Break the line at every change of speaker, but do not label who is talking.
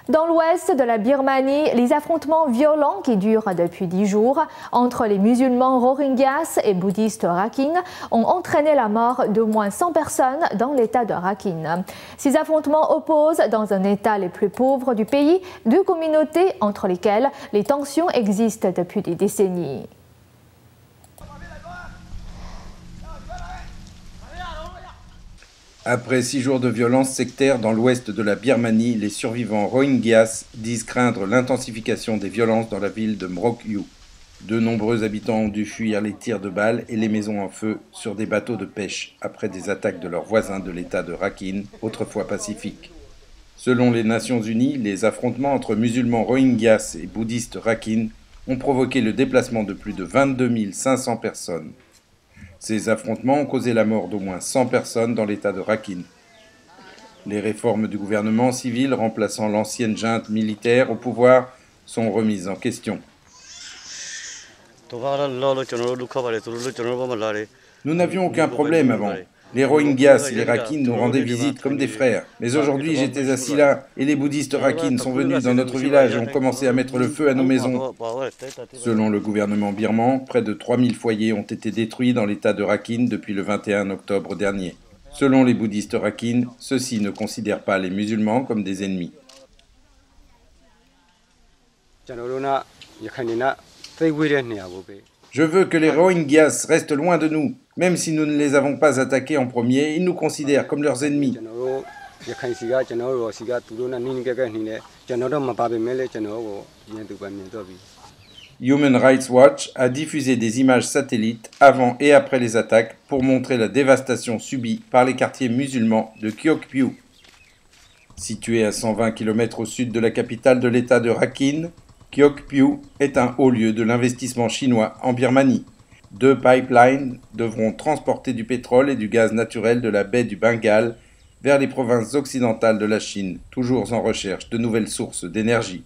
Dans l'ouest de la Birmanie, les affrontements violents qui durent depuis 10 jours entre les musulmans Rohingyas et bouddhistes Rakhine ont entraîné la mort d'au moins 100 personnes dans l'état de Rakhine. Ces affrontements opposent dans un état les plus pauvres du pays deux communautés entre lesquelles les tensions existent depuis des décennies.
Après 6 jours de violence sectaire dans l'ouest de la Birmanie, les survivants Rohingyas disent craindre l'intensification des violences dans la ville de Mrokyu. De nombreux habitants ont dû fuir les tirs de balles et les maisons en feu sur des bateaux de pêche après des attaques de leurs voisins de l'état de Rakhine, autrefois pacifique. Selon les Nations Unies, les affrontements entre musulmans Rohingyas et bouddhistes Rakhine ont provoqué le déplacement de plus de 22 500 personnes. Ces affrontements ont causé la mort d'au moins 100 personnes dans l'état de Rakhine. Les réformes du gouvernement civil remplaçant l'ancienne junte militaire au pouvoir sont remises en question. Nous n'avions aucun problème avant. Les Rohingyas et les Rakhine nous rendaient visite comme des frères. Mais aujourd'hui, j'étais assis là et les bouddhistes Rakhine sont venus dans notre village et ont commencé à mettre le feu à nos maisons. Selon le gouvernement birman, près de 3000 foyers ont été détruits dans l'état de Rakhine depuis le 21 octobre dernier. Selon les bouddhistes Rakhine, ceux-ci ne considèrent pas les musulmans comme des ennemis. Je veux que les Rohingyas restent loin de nous. Même si nous ne les avons pas attaqués en premier, ils nous considèrent comme leurs ennemis. Human Rights Watch a diffusé des images satellites avant et après les attaques pour montrer la dévastation subie par les quartiers musulmans de Kyokpyu. Situé à 120 km au sud de la capitale de l'état de Rakhine, Kyokpyu est un haut lieu de l'investissement chinois en Birmanie. 2 pipelines devront transporter du pétrole et du gaz naturel de la baie du Bengale vers les provinces occidentales de la Chine, toujours en recherche de nouvelles sources d'énergie.